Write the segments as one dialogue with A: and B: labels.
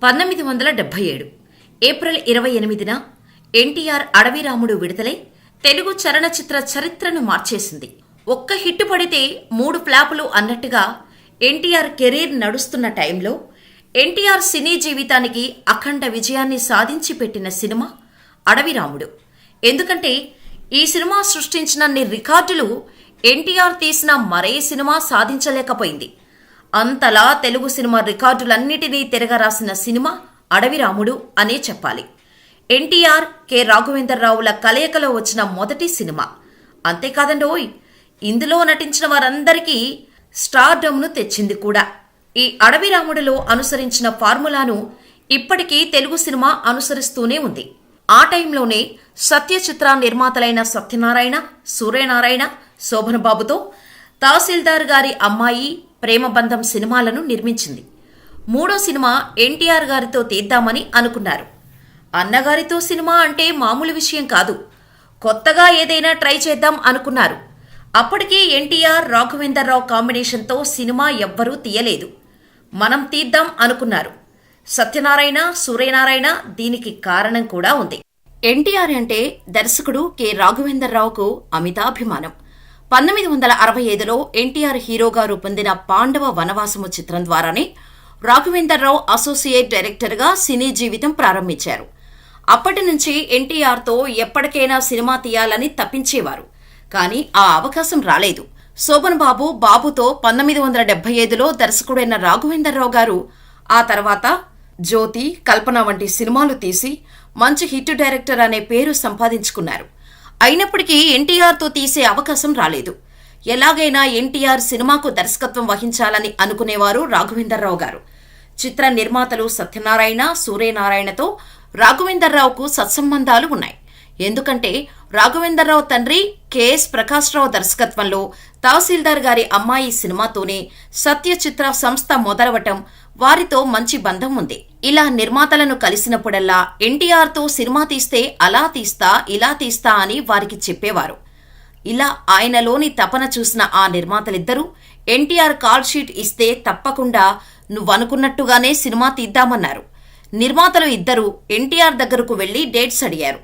A: 1977 April 28న NTR అడవి రాముడు విడుదలై తెలుగు చలనచిత్ర చరిత్రను మార్చేసింది. ఒక్క హిట్ పడితే 3 ఫ్లాపులు అన్నట్టుగా ఎన్టీఆర్ కెరీర్ నడుస్తున్న టైంలో ఎన్టీఆర్ సినీ జీవితానికి అఖండ విజయాన్ని సాధించి పెట్టిన సినిమా అడవి రాముడు. ఎందుకంటే ఈ సినిమా సృష్టించినన్ని రికార్డులు ఎన్టీఆర్ తీసిన మరే సినిమా సాధించలేకపోయింది. అంతలా తెలుగు సినిమా రికార్డులన్నిటినీ తిరగరాసిన సినిమా అడవి రాముడు అనే చెప్పాలి. ఎన్టీఆర్, కె రాఘవేంద్రరావుల కలయికలో వచ్చిన మొదటి సినిమా. అంతేకాదండోయ్, ఇందులో నటించిన వారందరికీ స్టార్డమ్ను తెచ్చింది కూడా. ఈ అడవి రాముడిలో అనుసరించిన ఫార్ములాను ఇప్పటికీ తెలుగు సినిమా అనుసరిస్తూనే ఉంది. ఆ టైంలోనే సత్య చిత్ర నిర్మాతలైన సత్యనారాయణ, సూర్యనారాయణ, శోభన్ బాబుతో తహసీల్దార్ గారి అమ్మాయి, ప్రేమబంధం సినిమాలను నిర్మించింది. 3వ సినిమా ఎన్టీఆర్ గారితో తీద్దామని అనుకున్నారు. అన్నగారితో సినిమా అంటే మామూలు విషయం కాదు. కొత్తగా ఏదైనా ట్రై చేద్దాం అనుకున్నారు. అప్పటికే ఎన్టీఆర్, రాఘవేంద్రరావు కాంబినేషన్తో సినిమా ఎవ్వరూ తీయలేదు. మనం తీద్దాం అనుకున్నారు. సత్యనారాయణ, సూర్యనారాయణ. దీనికి కారణం కూడా ఉంది. ఎన్టీఆర్ అంటే దర్శకుడు కె రాఘవేంద్రరావుకు అమితాభిమానం. 1965లో ఎన్టీఆర్ హీరోగా రూపొందిన పాండవ వనవాసము చిత్రం ద్వారానే రాఘవేంద్రరావు అసోసియేట్ డైరెక్టర్గా సినీ జీవితం ప్రారంభించారు. అప్పటి నుంచి ఎన్టీఆర్తో ఎప్పటికైనా సినిమా తీయాలని తప్పించేవారు. కానీ ఆ అవకాశం రాలేదు. శోభన్ బాబుతో 1975లో దర్శకుడైన రాఘవేంద్రరావు గారు ఆ తర్వాత జ్యోతి, కల్పన వంటి సినిమాలు తీసి మంచి హిట్ డైరెక్టర్ అనే పేరు సంపాదించుకున్నారు. అయినప్పటికీ ఎన్టీఆర్తో తీసే అవకాశం రాలేదు. ఎలాగైనా ఎన్టీఆర్ సినిమాకు దర్శకత్వం వహించాలని అనుకునేవారు రాఘవేంద్రరావు గారు. చిత్ర నిర్మాతలు సత్యనారాయణ, సూర్యనారాయణతో రాఘవేంద్రరావుకు సత్సంబంధాలు ఉన్నాయి. ఎందుకంటే రాఘవేంద్రరావు తండ్రి కెఎస్ ప్రకాశ్రావు దర్శకత్వంలో తహసీల్దార్ గారి అమ్మాయి సినిమాతోనే సత్య చిత్ర సంస్థ మొదలవటం వారితో మంచి బంధం ఉంది. ఇలా నిర్మాతలను కలిసినప్పుడల్లా ఎన్టీఆర్తో సినిమా తీస్తే అలా తీస్తా, ఇలా తీస్తా అని వారికి చెప్పేవారు. ఇలా ఆయనలోని తపన చూసిన ఆ నిర్మాతలిద్దరూ ఎన్టీఆర్ కాల్ షీట్ ఇస్తే తప్పకుండా నువ్వనుకున్నట్టుగానే సినిమా తీద్దామన్నారు. నిర్మాతలు ఇద్దరూ ఎన్టీఆర్ దగ్గరకు వెళ్లి డేట్స్ అడిగారు.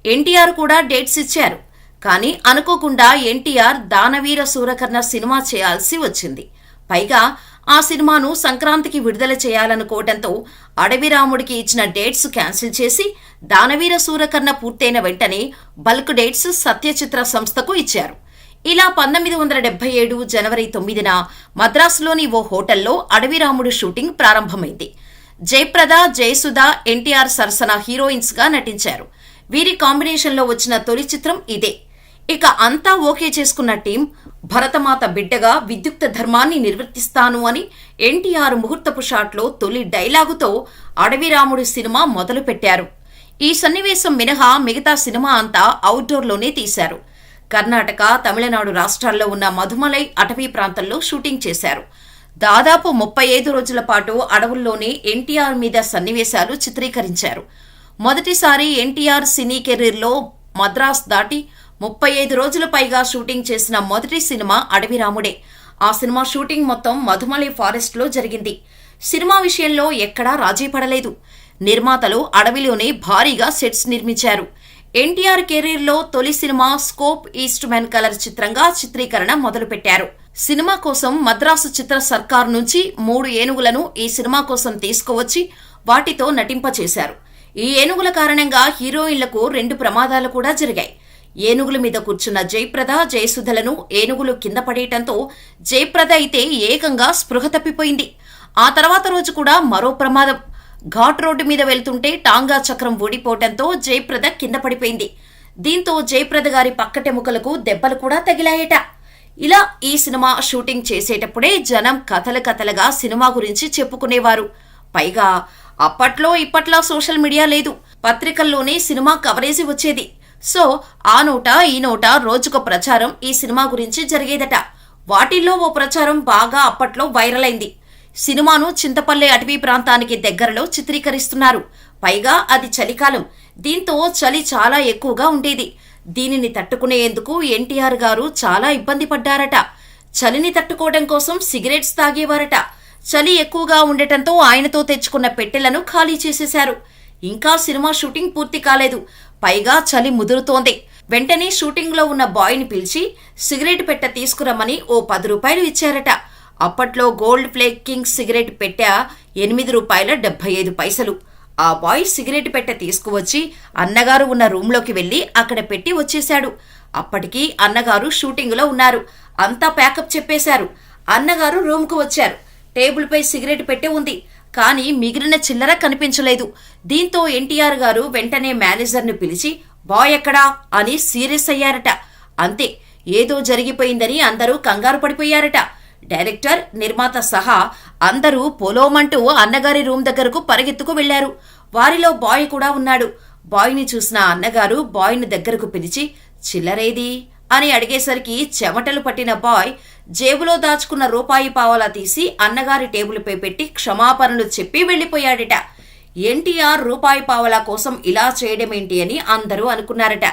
A: ఎన్టీఆర్ కూడా డేట్స్ ఇచ్చారు. కానీ అనుకోకుండా ఎన్టీఆర్ దానవీర సూరకర్ణ సినిమా చేయాల్సి వచ్చింది. పైగా ఆ సినిమాను సంక్రాంతికి విడుదల చేయాలనుకోవడంతో అడవి రాముడికి ఇచ్చిన డేట్స్ క్యాన్సిల్ చేసి దానవీర సూరకర్ణ పూర్తయిన వెంటనే బల్క్ డేట్స్ సత్యచిత్ర సంస్థకు ఇచ్చారు. ఇలా 1977 జనవరి 9న మద్రాసులోని ఓ హోటల్లో అడవి రాముడు షూటింగ్ ప్రారంభమైంది. జయప్రద, జయసుధ ఎన్టీఆర్ సరసన హీరోయిన్స్ గా నటించారు. వీరి కాంబినేషన్లో వచ్చిన తొలి చిత్రం ఇదే. ఇక అంతా ఓకే చేసుకున్న టీం భరతమాత బిడ్డగా విద్యుక్త ధర్మాన్ని నిర్వర్తిస్తాను అని ఎన్టీఆర్ ముహూర్తపు షాట్లో తొలి డైలాగుతో అడవి రాముడి సినిమా మొదలుపెట్టారు. ఈ సన్నివేశం మినహా మిగతా సినిమా అంతా అవుట్డోర్లోనే తీశారు. కర్ణాటక, తమిళనాడు రాష్ట్రాల్లో ఉన్న మధుమలై అటవీ ప్రాంతంలో షూటింగ్ చేశారు. దాదాపు 35 రోజుల పాటు అడవుల్లోనే ఎన్టీఆర్ మీద సన్నివేశాలు చిత్రీకరించారు. మొదటిసారి ఎన్టీఆర్ సినీ కెరీర్లో మద్రాస్ దాటి 35 రోజుల పైగా షూటింగ్ చేసిన మొదటి సినిమా అడవి రాముడే. ఆ సినిమా షూటింగ్ మొత్తం మధుమలై ఫారెస్ట్ లో జరిగింది. సినిమా విషయంలో ఎక్కడా రాజీ పడలేదు. నిర్మాతలు అడవిలోనే భారీగా సెట్స్ నిర్మించారు. ఎన్టీఆర్ కెరీర్లో తొలి cinema scope east men colour చిత్రంగా చిత్రీకరణ మొదలుపెట్టారు. సినిమా కోసం మద్రాసు చిత్ర సర్కార్ నుంచి 3 ఏనుగులను ఈ సినిమా కోసం తీసుకువచ్చి వాటితో నటింపచేశారు. ఈ ఏనుగుల కారణంగా హీరోయిన్లకు 2 ప్రమాదాలు కూడా జరిగాయి. ఏనుగుల మీద కూర్చున్న జయప్రద, జయసుధలను ఏనుగులు కింద పడేయటంతో జయప్రద అయితే ఏకంగా స్పృహ తప్పిపోయింది. ఆ తర్వాత రోజు కూడా మరో ప్రమాదం. ఘాట్ రోడ్డు మీద వెళ్తుంటే టాంగా చక్రం ఊడిపోవటంతో జయప్రద కింద పడిపోయింది. దీంతో జయప్రద గారి పక్కటెముకలకు దెబ్బలు కూడా తగిలాయట. ఇలా ఈ సినిమా షూటింగ్ చేసేటప్పుడే జనం కథలుగా సినిమా గురించి చెప్పుకునేవారు. పైగా అప్పట్లో ఇప్పట్లా సోషల్ మీడియా లేదు. పత్రికల్లోనే సినిమా కవరేజీ వచ్చేది. సో ఆ నోట ఈ నోట రోజుకో ప్రచారం ఈ సినిమా గురించి జరిగేదట. వాటిల్లో ఓ ప్రచారం బాగా అప్పట్లో వైరల్ అయింది. సినిమాను చింతపల్లె అటవీ ప్రాంతానికి దగ్గరలో చిత్రీకరిస్తున్నారు. పైగా అది చలికాలం. దీంతో చలి చాలా ఎక్కువగా ఉండేది. దీనిని తట్టుకునేందుకు ఎన్టీఆర్ గారు చాలా ఇబ్బంది పడ్డారట. చలిని తట్టుకోవడం కోసం సిగరెట్స్ తాగేవారట. చలి ఎక్కువగా ఉండటంతో ఆయనతో తెచ్చుకున్న పెట్టెలను ఖాళీ చేసేశారు. ఇంకా సినిమా షూటింగ్ పూర్తి కాలేదు, పైగా చలి ముదురుతోంది. వెంటనే షూటింగ్లో ఉన్న బాయ్ని పిలిచి సిగరెట్ పెట్టె తీసుకురమ్మని ఓ 10 రూపాయలు ఇచ్చారట. అప్పట్లో గోల్డ్ ఫ్లేక్ కింగ్ సిగరెట్ పెట్టె ₹8.75. ఆ బాయ్ సిగరెట్ పెట్టె తీసుకువచ్చి అన్నగారు ఉన్న రూంలోకి వెళ్లి అక్కడ పెట్టి వచ్చేశాడు. అప్పటికి అన్నగారు షూటింగులో ఉన్నారు. అంతా ప్యాకప్ చెప్పేశారు. అన్నగారు రూమ్కు వచ్చారు. టేబుల్పై సిగరెట్ పెట్టె ఉంది, కానీ మిగిలిన చిల్లర కనిపించలేదు. దీంతో ఎన్టీఆర్ గారు వెంటనే మేనేజర్ను పిలిచి బాయ్ ఎక్కడా అని సీరియస్ అయ్యారట. అంతే, ఏదో జరిగిపోయిందని అందరూ కంగారు పడిపోయారట. డైరెక్టర్, నిర్మాత సహా అందరూ పొలోమంటూ అన్నగారి రూమ్ దగ్గరకు పరిగెత్తుకు వెళ్లారు. వారిలో బాయ్ కూడా ఉన్నాడు. బాయ్ని చూసిన అన్నగారు బాయ్ని దగ్గరకు పిలిచి చిల్లరేది అని అడిగేసరికి చెమటలు పట్టిన బాయ్ జేబులో దాచుకున్న రూపాయి పావలా తీసి అన్నగారి టేబుల్పై పెట్టి క్షమాపణలు చెప్పి వెళ్లిపోయాడట. ఎన్టీఆర్ రూపాయి పావలా కోసం ఇలా చేయడమేంటి అని అందరూ అనుకున్నారట.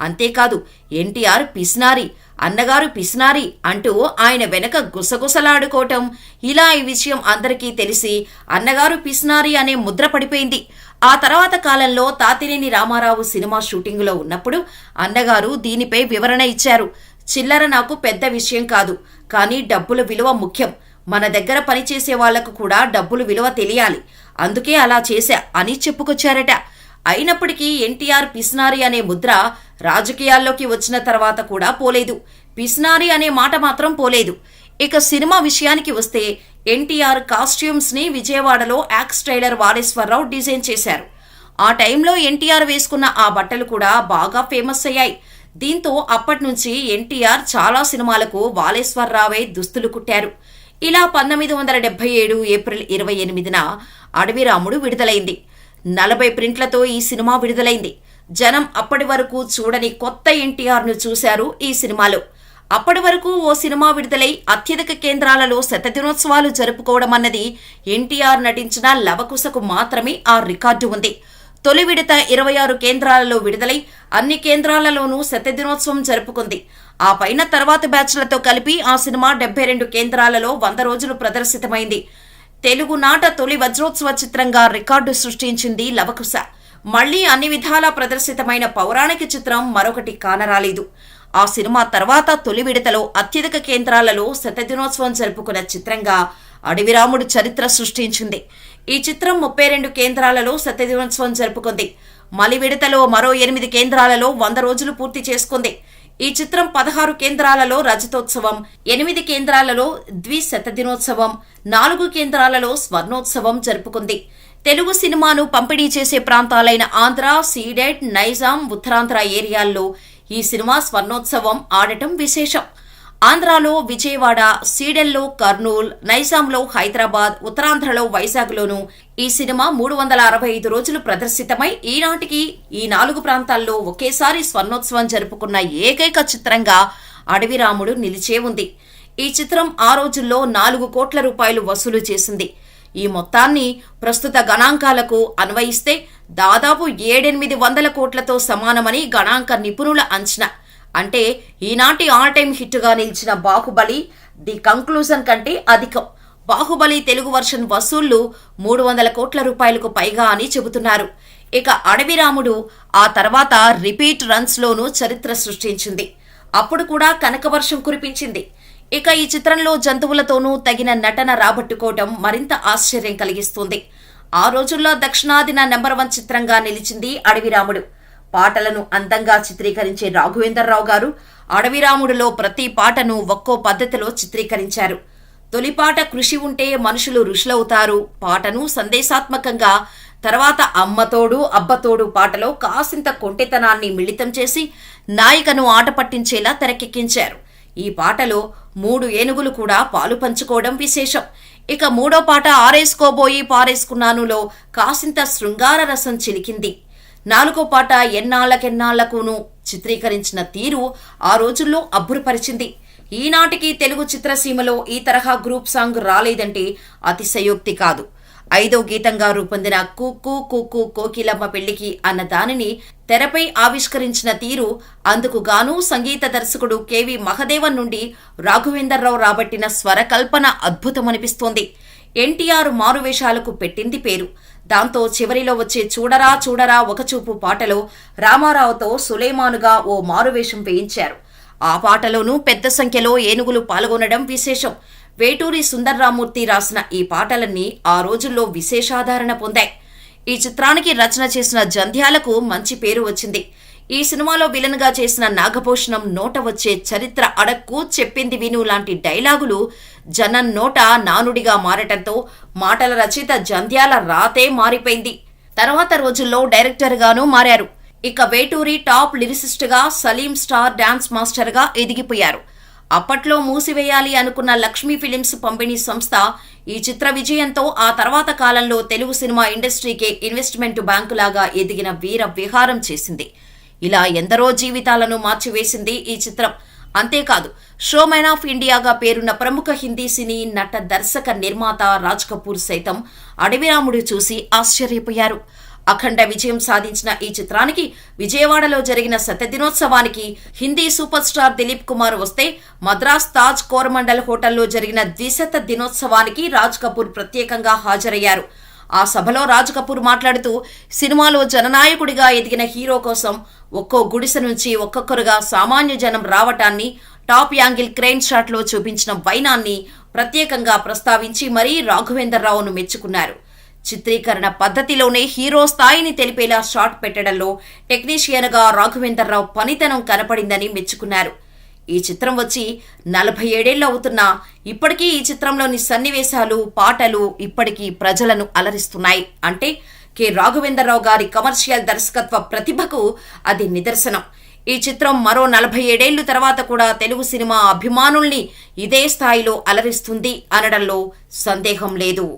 A: అంతేకాదు, ఎన్టీఆర్ పిస్నారి, అన్నగారు పిస్నారి అంటూ ఆయన వెనక గుసగుసలాడుకోవటం, ఇలా ఈ విషయం అందరికీ తెలిసి అన్నగారు పిస్నారి అనే ముద్ర పడిపోయింది. ఆ తర్వాత కాలంలో తాతినేని రామారావు సినిమా షూటింగులో ఉన్నప్పుడు అన్నగారు దీనిపై వివరణ ఇచ్చారు. చిల్లర నాకు పెద్ద విషయం కాదు, కానీ డబ్బుల విలువ ముఖ్యం. మన దగ్గర పనిచేసే వాళ్లకు కూడా డబ్బులు విలువ తెలియాలి, అందుకే అలా చేశా అని చెప్పుకొచ్చారట. అయినప్పటికీ ఎన్టీఆర్ పిస్నారి అనే ముద్ర రాజకీయాల్లోకి వచ్చిన తర్వాత కూడా పోలేదు. పిస్నారి అనే మాట మాత్రం పోలేదు. ఇక సినిమా విషయానికి వస్తే ఎన్టీఆర్ కాస్ట్యూమ్స్ ని విజయవాడలో యాక్స్ టైలర్ వాలేశ్వరరావు డిజైన్ చేశారు. ఆ టైంలో ఎన్టీఆర్ వేసుకున్న ఆ బట్టలు కూడా బాగా ఫేమస్ అయ్యాయి. దీంతో అప్పట్నుంచి ఎన్టీఆర్ చాలా సినిమాలకు వాలేశ్వరరావే దుస్తులు కుట్టారు. ఇలా 1977 ఏప్రిల్ 28న అడవిరాముడు విడుదలైంది. 40 ప్రింట్లతో ఈ సినిమా విడుదలైంది. జనం అప్పటి వరకు చూడని కొత్త ఎన్టీఆర్ను చూశారు ఈ సినిమాలో. అప్పటి వరకు ఓ సినిమా విడుదలై అత్యధిక కేంద్రాలలో శతదినోత్సవాలు జరుపుకోవడం అన్నది ఎన్టీఆర్ నటించిన లవకుశకు మాత్రమే ఆ రికార్డు ఉంది. తొలి విడత 26 కేంద్రాలలో విడుదలై అన్ని కేంద్రాలలోనూ శతదినోత్సవం జరుపుకుంది. ఆ పైన తర్వాత బ్యాచ్లతో కలిపి ఆ సినిమా 72 కేంద్రాలలో 100 రోజులు ప్రదర్శితమైంది. తెలుగునాట తొలి వజ్రోత్సవ చిత్రంగా రికార్డు సృష్టించింది లవకుశ. మళ్లీ అన్ని విధాలా ప్రదర్శితమైన పౌరాణిక చిత్రం మరొకటి కానరాలేదు. ఆ సినిమా తర్వాత తొలి విడతలో అత్యధిక కేంద్రాలలో శతదినోత్సవం జరుపుకున్న చిత్రంగా అడవిరాముడు చరిత్ర సృష్టించింది. ఈ చిత్రం 32 కేంద్రాలలో శతదినోత్సవం జరుపుకుంది. మలి విడతలో మరో 8 కేంద్రాలలో 100 రోజులు పూర్తి చేసుకుంది. ఈ చిత్రం 16 కేంద్రాలలో రజతోత్సవం, 8 కేంద్రాలలో ద్విశతదినోత్సవం, 4 కేంద్రాలలో స్వర్ణోత్సవం జరుపుకుంది. తెలుగు సినిమాను పంపిణీ చేసే ప్రాంతాలైన ఆంధ్ర, సీడెడ్, నైజాం, ఉత్తరాంధ్ర ఏరియాల్లో ఈ సినిమా స్వర్ణోత్సవం ఆడటం విశేషం. ఆంధ్రాలో విజయవాడ, సీడెల్లో కర్నూల్, నైజాంలో హైదరాబాద్, ఉత్తరాంధ్రలో వైజాగ్లోనూ ఈ సినిమా 365 రోజులు ప్రదర్శితమై ఈనాటికి ఈ 4 ప్రాంతాల్లో ఒకేసారి స్వర్ణోత్సవం జరుపుకున్న ఏకైక చిత్రంగా అడవిరాముడు నిలిచే ఉంది. ఈ చిత్రం ఆ రోజుల్లో 4 కోట్ల రూపాయలు వసూలు చేసింది. ఈ మొత్తాన్ని ప్రస్తుత గణాంకాలకు అన్వయిస్తే దాదాపు 700-800 కోట్లతో సమానమని గణాంక నిపుణుల అంచనా. అంటే ఈనాటి ఆల్ టైమ్ హిట్గా నిలిచిన బాహుబలి ది కంక్లూజన్ కంటే అధికం. బాహుబలి తెలుగు వర్షన్ వసూళ్లు 300 కోట్ల రూపాయలకు పైగా అని చెబుతున్నారు. ఇక అడవిరాముడు ఆ తర్వాత రిపీట్ రన్స్లోనూ చరిత్ర సృష్టించింది. అప్పుడు కూడా కనకవర్షం కురిపించింది. ఇక ఈ చిత్రంలో జంతువులతోనూ తగిన నటన రాబట్టుకోవటం మరింత ఆశ్చర్యం కలిగిస్తుంది. ఆ రోజుల్లో దక్షిణాదిన నెంబర్ 1 చిత్రంగా నిలిచింది అడవిరాముడు. పాటలను అందంగా చిత్రీకరించే రాఘవేంద్రరావు గారు అడవిరాముడులో ప్రతి పాటను ఒక్కో పద్ధతిలో చిత్రీకరించారు. తొలిపాట కృషి ఉంటే మనుషులు ఋషులవుతారు పాటను సందేశాత్మకంగా, తర్వాత అమ్మతోడు అబ్బతోడు పాటలో కాసింత కొంటెతనాన్ని మిళితం చేసి నాయికను ఆట పట్టించేలా తెరకెక్కించారు. ఈ పాటలో 3 ఏనుగులు కూడా పాలు పంచుకోవడం విశేషం. ఇక మూడో పాట ఆరేసుకోబోయి పారేసుకున్నానులో కాసింత శృంగార రసం చిలికింది. 4వ పాట ఎన్నాళ్లకెన్నాళ్లకును చిత్రీకరించిన తీరు ఆ రోజుల్లో అబ్బురపరిచింది. ఈనాటికి తెలుగు చిత్రసీమలో ఈ తరహా గ్రూప్ సాంగ్ రాలేదంటే అతిశయోక్తి కాదు. 5వ గీతంగా రూపొందిన కుక్కు కుక్కు కోకిలమ్మ పెళ్లికి అన్న దానిని తెరపై ఆవిష్కరించిన తీరు, అందుకు గాను సంగీత దర్శకుడు కెవి మహదేవన్ నుండి రాఘవేంద్రరావు రాబట్టిన స్వరకల్పన అద్భుతమనిపిస్తోంది. ఎన్టీఆర్ మారువేషాలకు పెట్టింది పేరు. దాంతో చివరిలో వచ్చే చూడరా చూడరా ఒకచూపు పాటలో రామారావుతో సులేమానుగా ఓ మారువేషం వేయించారు. ఆ పాటలోనూ పెద్ద సంఖ్యలో ఏనుగులు పాల్గొనడం విశేషం. వేటూరి సుందర్రామూర్తి రాసిన ఈ పాటలన్నీ ఆ రోజుల్లో విశేషాదరణ పొందాయి. ఈ చిత్రానికి రచన చేసిన జంధ్యాలకు మంచి పేరు వచ్చింది. ఈ సినిమాలో విలన్ గా చేసిన నాగభూషణం నోట వచ్చే చరిత్ర అడక్కు చెప్పింది విను లాంటి డైలాగులు జనం నోట నానుడిగా మారటంతో మాటల రచయిత జంధ్యాల రాతే మారిపోయింది. తర్వాత రోజుల్లో డైరెక్టర్ గానూ మారారు. ఇక వేటూరి టాప్ లిరిసిస్ట్ గా, సలీం స్టార్ డాన్స్ మాస్టర్ గా ఎదిగిపోయారు. అప్పట్లో మూసివేయాలి అనుకున్న లక్ష్మీ ఫిలిమ్స్ పంపిణీ సంస్థ ఈ చిత్ర విజయంతో ఆ తర్వాత కాలంలో తెలుగు సినిమా ఇండస్ట్రీకే ఇన్వెస్ట్మెంట్ బ్యాంకులాగా ఎదిగిన వీర విహారం చేసింది. ఇలా ఎందరో జీవితాలను మార్చివేసింది ఈ చిత్రం. అంతేకాదు, షోమెన్ ఆఫ్ ఇండియాగా పేరున్న ప్రముఖ హిందీ సినీ నట, దర్శక, నిర్మాత రాజ్ కపూర్ సైతం అడవిరాముడు చూసి ఆశ్చర్యపోయారు. అఖండ విజయం సాధించిన ఈ చిత్రానికి విజయవాడలో జరిగిన శతదినోత్సవానికి హిందీ సూపర్ స్టార్ దిలీప్ కుమార్ వస్తే, మద్రాస్ తాజ్ కోరమండల్ హోటల్లో జరిగిన ద్విశత దినోత్సవానికి రాజ్ కపూర్ ప్రత్యేకంగా హాజరయ్యారు. ఆ సభలో రాజ్ కపూర్ మాట్లాడుతూ, సినిమాలో జననాయకుడిగా ఎదిగిన హీరో కోసం ఒక్కో గుడిసె నుంచి ఒక్కొక్కరుగా సామాన్య జనం రావటాన్ని, టాప్ యాంగిల్ క్రెయిన్ షాట్లో చూపించిన వైనాన్ని ప్రత్యేకంగా ప్రస్తావించి మరీ రాఘవేంద్రరావును మెచ్చుకున్నారు. చిత్రీకరణ పద్ధతిలోనే హీరో స్థాయిని తెలిపేలా షాట్ పెట్టడంలో టెక్నీషియన్గా రాఘవేంద్రరావు పనితనం కనపడిందని మెచ్చుకున్నారు. ఈ చిత్రం వచ్చి 47 అవుతున్నా ఇప్పటికీ ఈ చిత్రంలోని సన్నివేశాలు, పాటలు ఇప్పటికీ ప్రజలను అలరిస్తున్నాయి అంటే కె రాఘవేంద్రరావు గారి కమర్షియల్ దర్శకత్వ ప్రతిభకు అది నిదర్శనం. ఈ చిత్రం మరో 47 తర్వాత కూడా తెలుగు సినిమా అభిమానుల్ని ఇదే స్థాయిలో అలరిస్తుంది అనడంలో సందేహం లేదు.